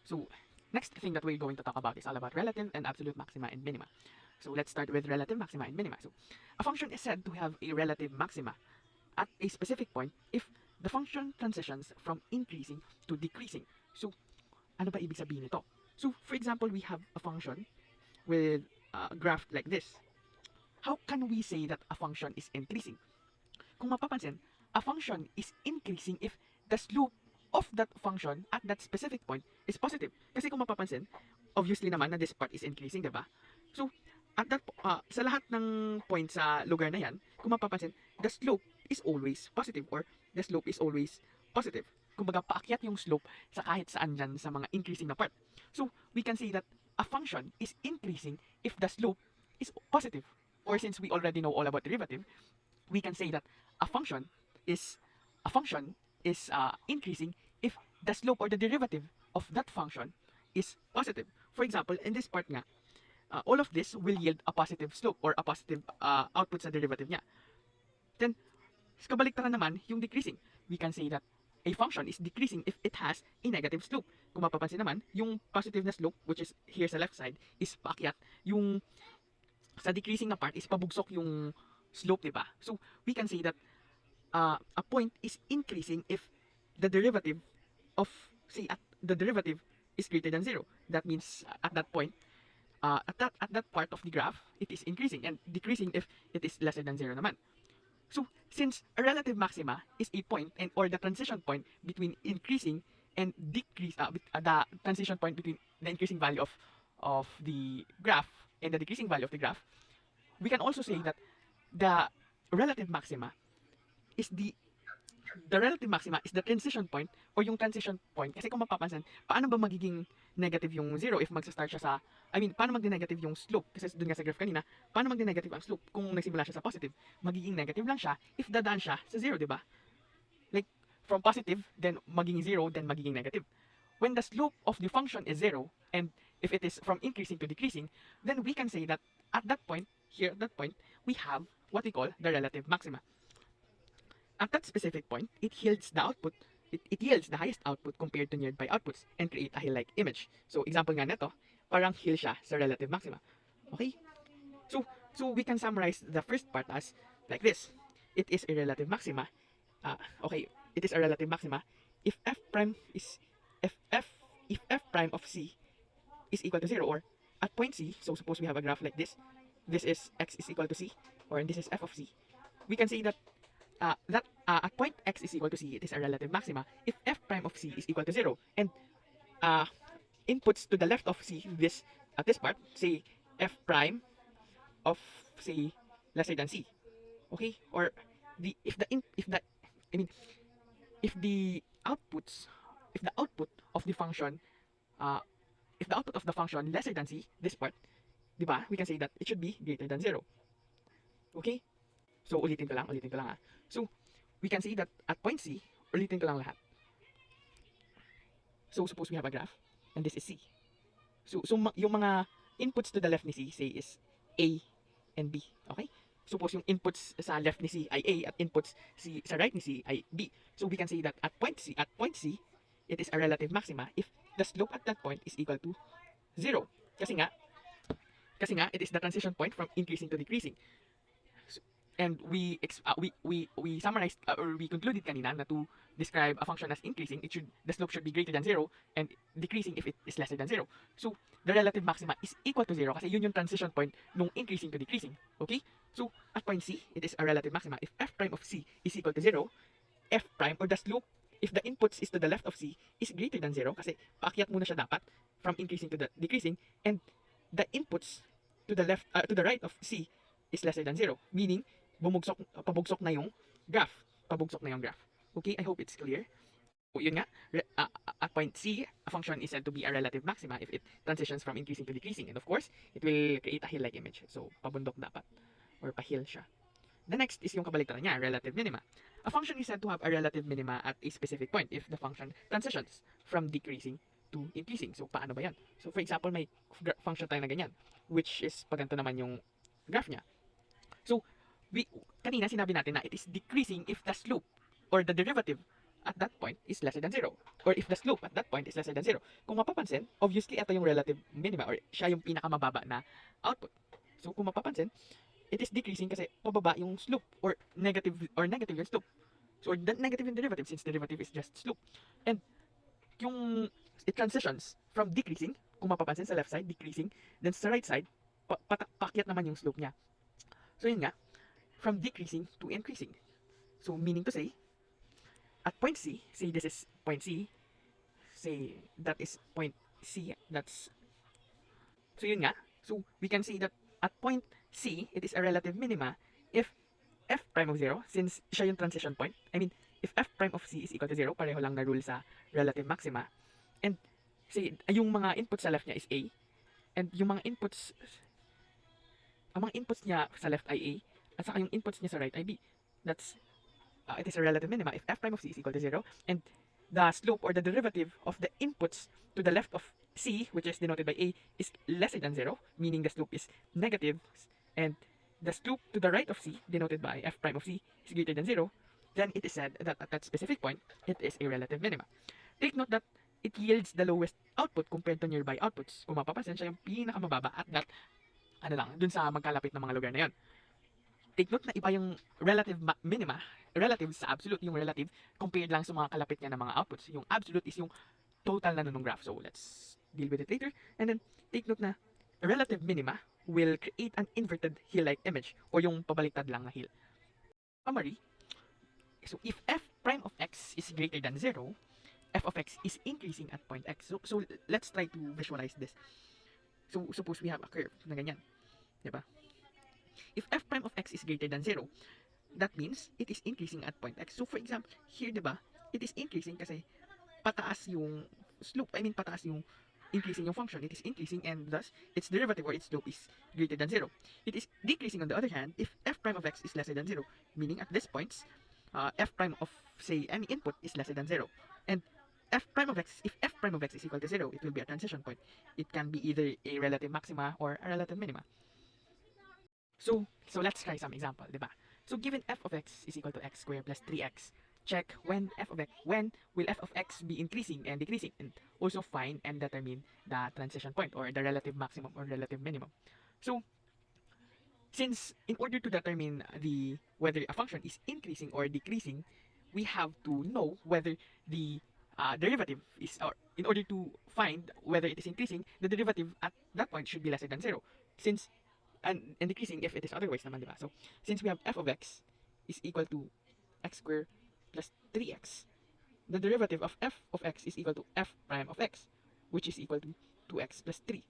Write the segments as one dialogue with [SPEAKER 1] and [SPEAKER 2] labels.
[SPEAKER 1] So next thing that we're going to talk about is all about relative and absolute maxima and minima. So let's start with relative maxima and minima. So a function is said to have a relative maxima at a specific point if the function transitions from increasing to decreasing. So ano ba ibig sabihin nito? So for example, we have a function with a graph like this. How can we say that a function is increasing? Kung mapapansin, a function is increasing if the slope of that function at that specific point is positive. Kasi kung mapapansin, obviously naman na this part is increasing, di ba? So, at that sa lahat ng point sa lugar na yan, kung mapapansin, the slope is always positive or the slope is always positive. Kumbaga, paakyat yung slope sa kahit saan dyan sa mga increasing na part. So, we can say that a function is increasing if the slope is positive. Or since we already know all about derivative, we can say that a function is increasing if the slope or the derivative of that function is positive. For example, in this part nga, all of this will yield a positive slope or a positive output sa derivative niya. Then, kabaliktaran naman yung decreasing. We can say that a function is decreasing if it has a negative slope. Kung mapapansin naman, yung positive na slope, which is here sa left side, is paakyat. Yung sa decreasing na part is pabugsok yung slope, diba? So, we can say that a point is increasing if the derivative of, say, the derivative is greater than 0. That means at that point, at that part of the graph, it is increasing and decreasing if it is lesser than 0 naman. So, since a relative maxima is a point and or the transition point between increasing and decrease, the transition point between the increasing value of the graph and the decreasing value of the graph, we can also say that the relative maxima is the transition point or yung transition point. Kasi kung mapapansin, paano ba magiging negative yung 0 if magsa-start siya sa, paano magdi-negative yung slope? Kasi dun nga sa graph kanina, paano magdi-negative ang slope kung nagsimula siya sa positive? Magiging negative lang siya if dadaan siya sa 0, di ba? Like, from positive, then magiging 0, then magiging negative. When the slope of the function is 0, and if it is from increasing to decreasing, then we can say that at that point, we have what we call the relative maxima. At that specific point, it yields the output, it yields the highest output compared to nearby outputs and create a hill-like image. So, example nga nito, parang hill siya sa relative maxima. Okay? So we can summarize the first part as like this. It is a relative maxima. It is a relative maxima if f prime of c is equal to 0, or at point c, so suppose we have a graph like this. This is x is equal to c, or this is f of c. We can say that at point x is equal to c, it is a relative maxima if f prime of c is equal to 0, and inputs to the left of c, at this part, say f prime of, say, lesser than c. Okay? Or if the output of the function lesser than c, this part, diba? We can say that it should be greater than 0. Okay? So, ulitin ko lang ha. So, we can say that at point C, ulitin ko lang lahat. So, suppose we have a graph, and this is C. So yung mga inputs to the left ni C, say, is A and B. Okay? Suppose yung inputs sa left ni C ay A at inputs sa right ni C ay B. So, we can say that at point C, it is a relative maxima if the slope at that point is equal to 0. Kasi nga, it is the transition point from increasing to decreasing. And we summarized or we concluded kanina na to describe a function as increasing, the slope should be greater than 0 and decreasing if it is lesser than 0. So the relative maxima is equal to 0 kasi yun yung transition point nung increasing to decreasing. Okay? So at point C, it is a relative maxima if f prime of C is equal to 0, f prime or the slope if the inputs is to the left of C is greater than 0 kasi paakyat muna siya dapat from increasing to the decreasing, and the inputs to the right of C is lesser than 0, meaning pabugsok na yung graph. Okay, I hope it's clear. So, yun nga, at point C, a function is said to be a relative maxima if it transitions from increasing to decreasing. And of course, it will create a hill-like image. So, pabundok dapat. Or pa-hill siya. The next is yung kabaliktaran niya, relative minima. A function is said to have a relative minima at a specific point if the function transitions from decreasing to increasing. So, paano ba yan? So, for example, may function tayo na ganyan, which is paganto naman yung graph niya. So, kanina sinabi natin na it is decreasing if the slope or the derivative at that point is lesser than 0. Or if the slope at that point is lesser than 0. Kung mapapansin, obviously ito yung relative minima or siya yung pinakamababa na output. So kung mapapansin, it is decreasing kasi pababa yung slope or negative yung slope. So negative yung derivative since derivative is just slope. And yung it transitions from decreasing, kung mapapansin sa left side, decreasing, then sa right side, pakyat naman yung slope niya. So yun nga, from decreasing to increasing. So meaning to say, at point C, say this is point C, say that is point C, that's, so yun nga, so we can see that at point C, it is a relative minima if f prime of 0, since siya yung transition point, I mean, if f prime of C is equal to 0, pareho lang na rule sa relative maxima, and say, yung mga inputs sa left niya is A, and yung mga inputs, ang mga inputs niya sa left ay A, at saka yung inputs niya sa right ay B. That's, it is a relative minima if f prime of C is equal to 0, and the slope or the derivative of the inputs to the left of C, which is denoted by A, is lesser than 0, meaning the slope is negative, and the slope to the right of C, denoted by f prime of C, is greater than 0, then it is said that at that specific point, it is a relative minima. Take note that it yields the lowest output compared to nearby outputs. Kung mapapansin, siya yung pinakamababa at that, dun sa magkalapit na mga lugar na yon. Take note na iba yung relative minima, relative sa absolute, yung relative, compared lang sa mga kalapit niya na mga outputs. Yung absolute is yung total na nung graph. So let's deal with it later. And then, take note na relative minima will create an inverted hill-like image or yung pabaliktad lang na hill. Summary, so if f prime of x is greater than 0, f of x is increasing at point x. So let's try to visualize this. So suppose we have a curve na ganyan. Diba? If f prime of x is greater than 0, that means it is increasing at point x. So for example, here diba, it is increasing kasi pataas yung slope, I mean pataas yung increasing yung function, it is increasing and thus its derivative or its slope is greater than 0. It is decreasing on the other hand if f prime of x is lesser than 0, meaning at this points, f prime of say any input is lesser than 0. And f prime of x, if f prime of x is equal to 0, it will be a transition point. It can be either a relative maxima or a relative minima. So let's try some example, diba? So given f of x is equal to x squared plus 3x, check when will f of x be increasing and decreasing, and also find and determine the transition point or the relative maximum or relative minimum. So since in order to determine whether a function is increasing or decreasing, we have to know whether the derivative is, or in order to find whether it is increasing, the derivative at that point should be lesser than 0. Since and decreasing if it is otherwise naman, diba? So since we have f of x is equal to x squared plus 3x, the derivative of f of x is equal to f prime of x, which is equal to 2x plus 3.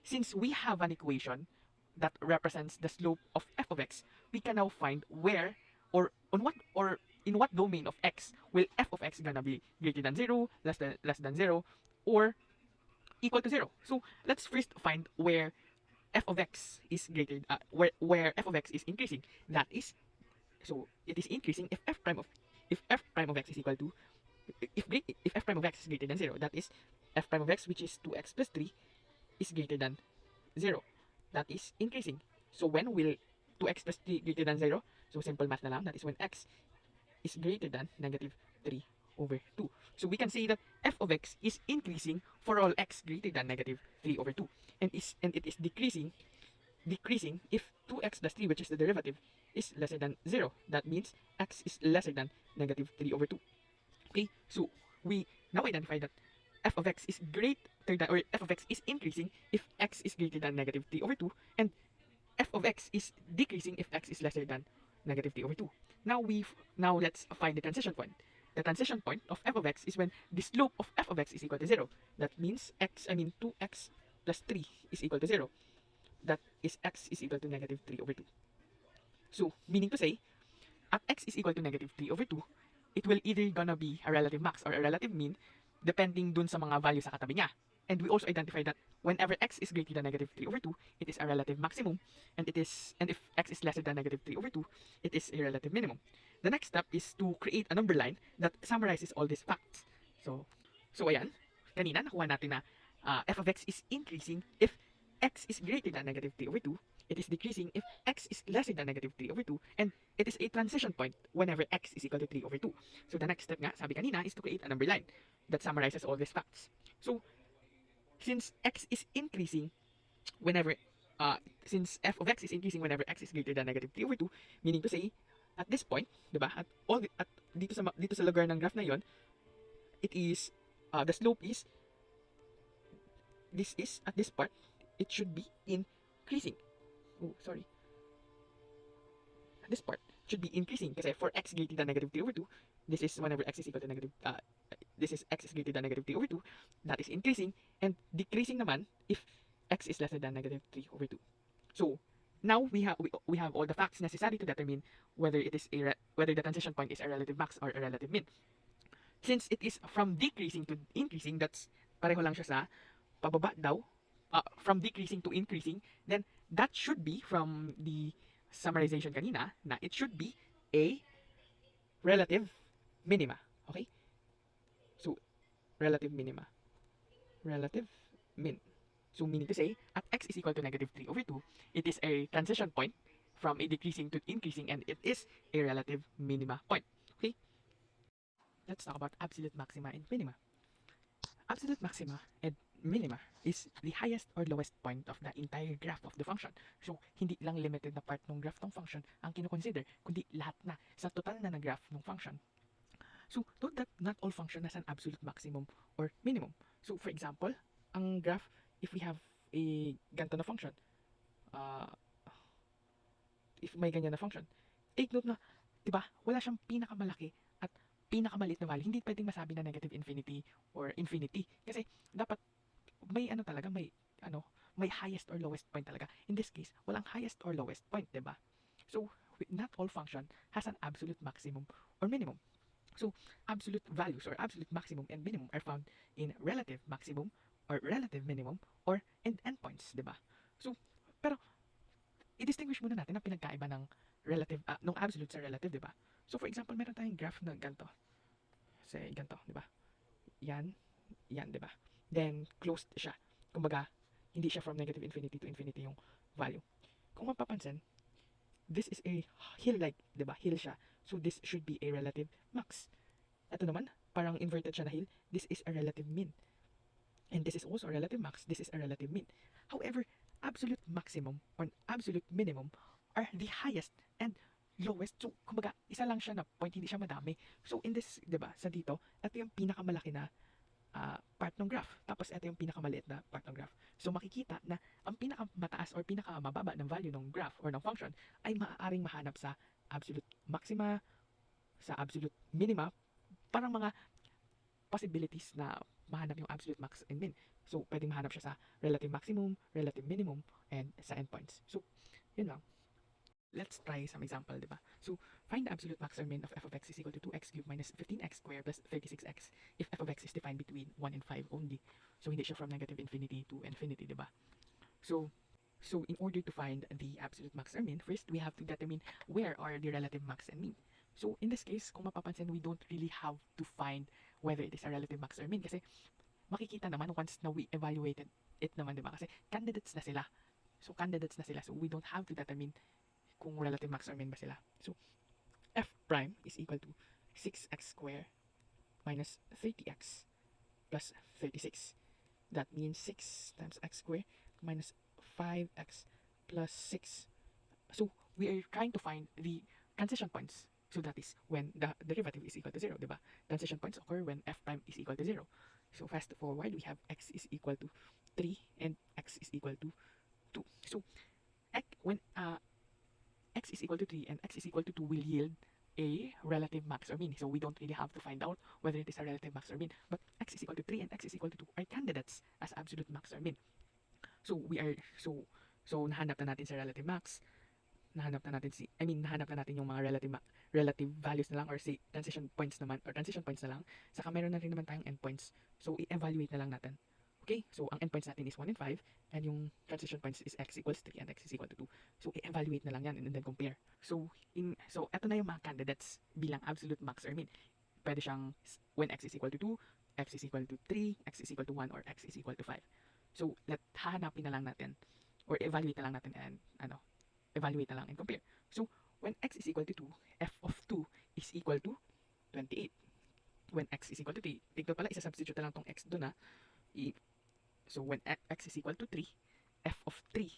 [SPEAKER 1] Since we have an equation that represents the slope of f of x, we can now find where or on what or in what domain of x will f of x gonna be greater than 0, less than 0, or equal to 0. So let's first find where f of x is greater, where f of x is increasing. That is, so it is increasing if f prime of x is equal to, if f prime of x is greater than 0, that is f prime of x, which is 2x plus 3, is greater than 0. That is increasing. So when will 2x plus 3 greater than 0? So simple math na lang, that is when x is greater than negative 3 over 2. So we can say that f of x is increasing for all x greater than negative 3 over 2. And it is decreasing if 2x plus 3, which is the derivative, is lesser than 0. That means x is lesser than negative 3 over 2. Okay, so we now identify that f of x is greater than, or f of x is increasing if x is greater than negative 3 over 2, and f of x is decreasing if x is lesser than negative 3 over 2. Now let's find the transition point. The transition point of f of x is when the slope of f of x is equal to 0. That means 2x plus 3 is equal to 0. That is x is equal to negative 3 over 2. So, meaning to say, at x is equal to negative 3 over 2, it will either gonna be a relative max or a relative mean depending dun sa mga value sa katabi niya. And we also identify that whenever x is greater than negative 3 over 2, it is a relative maximum, and if x is lesser than negative 3 over 2, it is a relative minimum. The next step is to create a number line that summarizes all these facts. So ayan, kanina nakuha natin na f of x is increasing if x is greater than negative 3 over 2, it is decreasing if x is lesser than negative 3 over 2, and it is a transition point whenever x is equal to 3 over 2. So the next step nga, sabi kanina, is to create a number line that summarizes all these facts. So since x is increasing whenever, since f of x is increasing whenever x is greater than negative 3 over 2, meaning to say, at this point, di ba, at dito sa lugar ng graph na yon, it is, the slope is, this is, at this part, it should be increasing. Oh, sorry. This part should be increasing kasi for x greater than negative 3 over 2, this is whenever x is equal to negative, this is x is greater than negative 3 over 2, that is increasing, and decreasing naman if x is lesser than negative 3 over 2. So now we have all the facts necessary to determine whether it is whether the transition point is a relative max or a relative min. Since it is from decreasing to increasing, that's pareho lang siya sa pababa daw, from decreasing to increasing, then that should be from the summarization kanina na it should be a relative minima. Okay? So, relative minima. Relative min. So, meaning to say, at x is equal to negative 3 over 2, it is a transition point from a decreasing to increasing, and it is a relative minima point. Okay? Let's talk about absolute maxima and minima. Absolute maxima and minima is the highest or lowest point of the entire graph of the function. So, hindi lang limited na part ng graph ng function ang kinoconsider, kundi lahat na sa total na graph ng function. So, note that not all function has an absolute maximum or minimum. So, for example, ang graph, if we have a ganito na function, if may ganyan na function, take note na, di ba, wala siyang pinakamalaki at pinakamaliit na value. Hindi pwedeng masabi na negative infinity or infinity. Kasi dapat may ano talaga, may highest or lowest point talaga. In this case, walang highest or lowest point, di ba? So, not all function has an absolute maximum or minimum. So, absolute values or absolute maximum and minimum are found in relative maximum or relative minimum or in endpoints, di ba? So, pero i-distinguish muna natin ang pinagkaiba ng relative, ng absolute sa relative, di ba? So, for example, meron tayong graph na ganito. Say, ganito, di ba? Yan, yan, di ba? Then, closed siya. Kumbaga, hindi siya from negative infinity to infinity yung value. Kung mapapansin, this is a hill-like, di ba? Hill siya. So, this should be a relative max. Ito naman, parang inverted siya na hill. This is a relative min. And this is also a relative max. This is a relative min. However, absolute maximum or absolute minimum are the highest and lowest. So, kumbaga, isa lang siya na point, hindi siya madami. So, in this, di ba, sa dito, ito yung pinakamalaki na part ng graph. Tapos, ito yung pinakamaliit na part ng graph. So, makikita na ang pinakamataas or pinakamababa ng value ng graph or ng function ay maaaring mahanap sa absolute maxima, sa absolute minima, parang mga possibilities na mahanap yung absolute max and min. So, pwedeng mahanap siya sa relative maximum, relative minimum, and sa endpoints. So, yun lang. Let's try some example, di ba? So, find the absolute max or min of f of x is equal to 2x cubed minus 15x squared plus 36x if f of x is defined between 1 and 5 only. So, hindi siya from negative infinity to infinity, di ba? So, in order to find the absolute max or min, first we have to determine where are the relative max and min. So, in this case, kung mapapansin, we don't really have to find whether it is a relative max or min kasi makikita naman once na we evaluated it naman, di ba? Kasi candidates na sila. So, candidates na sila. So, we don't have to determine kung relative max or min ba sila. So, f prime is equal to 6x squared minus 30x plus 36. That means 6 times x squared minus 5x plus 6. So, we are trying to find the transition points. So, that is when the derivative is equal to 0, diba? Transition points occur when f prime is equal to 0. So, fast forward, we have x is equal to 3 and x is equal to 2. So, when x is equal to 3 and x is equal to 2 will yield a relative max or min. So, we don't really have to find out whether it is a relative max or min. But x is equal to 3 and x is equal to 2 are candidates as absolute max or min. So, nahanap na natin sa relative max. Nahanap na natin yung mga relative values na lang or say transition points naman or transition points na lang. Saka meron na rin naman tayong endpoints. So, i-evaluate na lang natin. Okay? So, ang endpoints natin is 1 and 5 and yung transition points is x equals 3 and x is equal to 2. So, i-evaluate na lang yan and then compare. So, eto na yung mga candidates bilang absolute max or min. Pwede siyang when x is equal to 2, x is equal to 3, x is equal to 1, or x is equal to 5. So, hahanapin na lang natin or evaluate na lang natin and evaluate na lang and compare. So, when x is equal to 2, f of 2 is equal to 28. When x is equal to 3, take note pala, isa-substitute na lang tong x doon so, when x is equal to 3, f of 3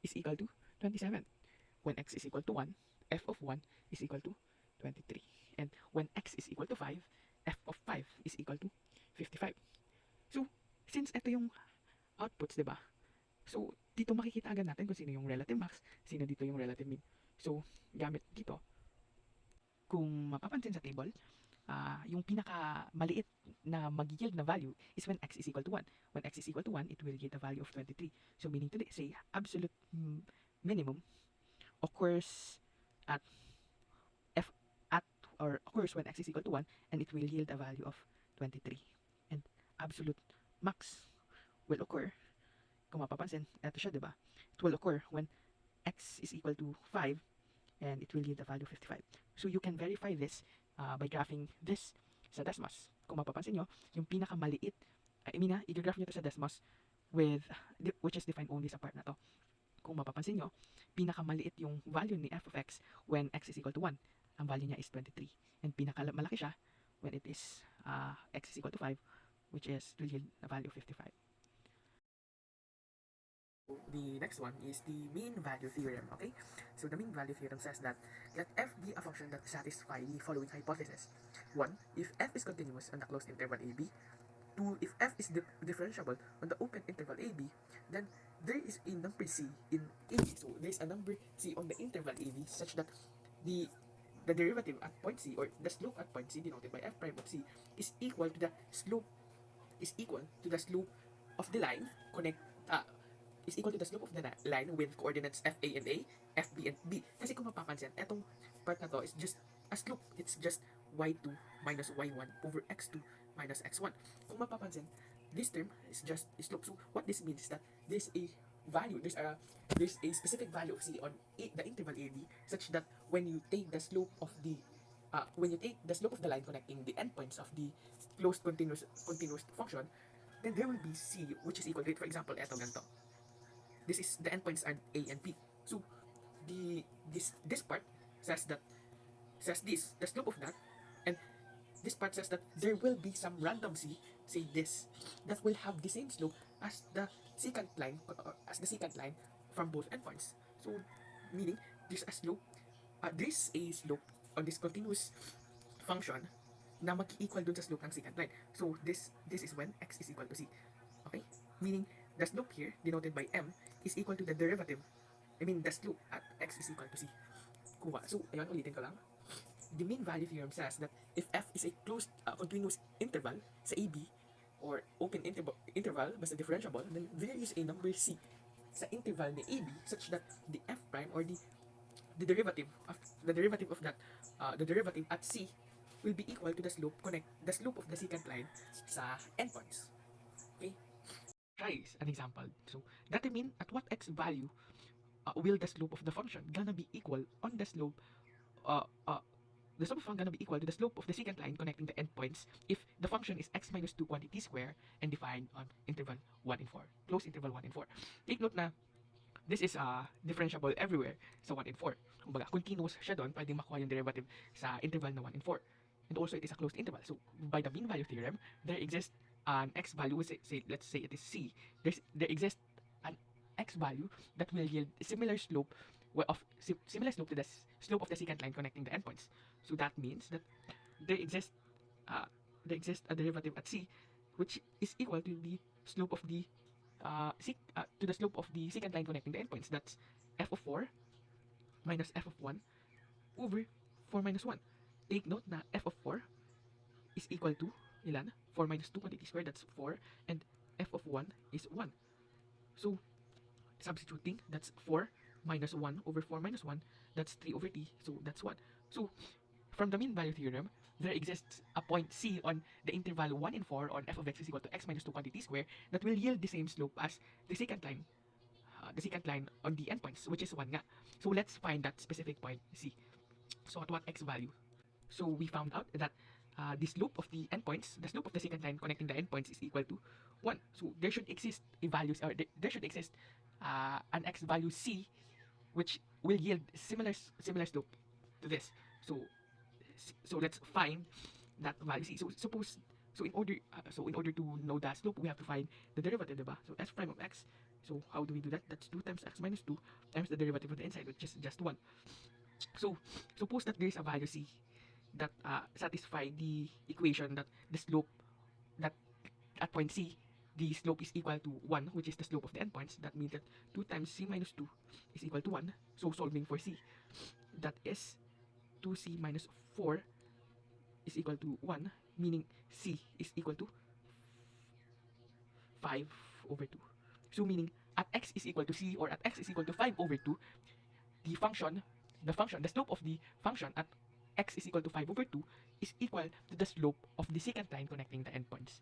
[SPEAKER 1] is equal to 27. When x is equal to 1, f of 1 is equal to 23. And when x is equal to 5, f of 5 is equal to 55. So, since ito yung outputs, di ba? So, dito makikita agad natin kung sino yung relative max, sino dito yung relative min. So, gamit dito, kung mapapansin sa table, yung pinaka maliit na mag-yield na value is when x is equal to 1. When x is equal to 1, it will yield a value of 23. So, meaning to say, absolute minimum occurs at f at or occurs when x is equal to 1, and it will yield a value of 23. And absolute max will occur, kung mapapansin, eto siya, diba? It will occur when x is equal to 5, and it will yield a value of 55. So you can verify this by graphing this sa Desmos. Kung mapapansin nyo, yung pinakamaliit, i-graph nyo to sa Desmos with, which is defined only sa part na to. Kung mapapansin nyo, pinakamaliit yung value ni f of x when x is equal to 1. Ang value niya is 23. And pinakamalaki siya when it is x is equal to 5, which is will yield a value of 55. The next one is the mean value theorem, okay? So the mean value theorem says that let f be a function that satisfies the following hypothesis. 1. If f is continuous on the closed interval ab. 2. If f is differentiable on the open interval ab, then there is a number c in ab. So there is a number c on the interval ab such that the derivative at point c, or the slope at point c denoted by f prime of c, is equal to the slope of the line is equal to the slope of the line with coordinates FA and A, FB and B. Kasi kung mapapansin, etong part na to is just a slope. It's just y2 minus y1 over x2 minus x1. Kung mapapansin, this term is just a slope. So what this means is that there's a value, there's a specific value of c on the interval AB, such that when you take the slope of the line connecting the endpoints of the closed continuous function, then there will be c which is equal to, for example, eto ganito. This is the endpoints are A and B. So this part says the slope of that, and this part says that there will be some random c, say this, that will have the same slope as the secant line from both endpoints. So meaning there's a slope on this continuous function na mag-equal dun sa slope ng secant line. So this is when x is equal to c. Okay? Meaning the slope here, denoted by m, is equal to the derivative. The slope at x is equal to c. Kuha. So, ayan, ulitin ko lang. The mean value theorem says that if f is a closed continuous interval sa AB, or open interval, basta differentiable, then there is a number c sa interval ni AB such that the f prime, or the derivative of that, the derivative at c will be equal to the slope of the secant line sa endpoints. Okay? Try an example. So, determine at what x value will the slope of the function gonna be equal on the slope the slope of function gonna be equal to the slope of the secant line connecting the endpoints if the function is x minus 2 quantity square and defined on interval 1 and 4, closed interval 1 and 4. Take note na this is differentiable everywhere sa 1 and 4. Kumbaga, continuous siya doon, pwedeng makuha yung derivative sa interval na 1 and 4. And also, it is a closed interval. So, by the mean value theorem, there exists an x value, let's say it is c. There exists an x value that will yield similar slope to the slope of the secant line connecting the endpoints. So that means that there exists a derivative at c which is equal to the slope of the secant line connecting the endpoints. That's f of 4 minus f of 1 over 4 minus 1. Take note na f of 4 is equal to ilan? 4 minus 2 quantity square, that's 4, and f of 1 is 1. So, substituting, that's 4 minus 1 over 4 minus 1, that's 3 over t, so that's 1. So, from the mean value theorem, there exists a point c on the interval 1 and 4 on f of x is equal to x minus 2 quantity square that will yield the same slope as the secant line on the endpoints, which is 1 nga. So, let's find that specific point c. So, at what x value? So, we found out that the slope of the endpoints, the slope of the secant line connecting the endpoints is equal to 1. So, there should exist a values, or there should exist an x value c, which will yield similar slope to this. So let's find that value c. So in order to know that slope, we have to find the derivative, diba? So s prime of x. So how do we do that? That's 2 times x minus 2 times the derivative of the inside, which is just 1. So suppose that there is a value c that satisfy the equation that the slope, that at point c, the slope is equal to 1, which is the slope of the endpoints. That means that 2 times c minus 2 is equal to 1. So solving for c, that is 2c minus 4 is equal to 1, meaning c is equal to 5 over 2. So meaning at x is equal to c, or at x is equal to 5 over 2, the the slope of the function at x is equal to 5 over 2 is equal to the slope of the secant line connecting the endpoints.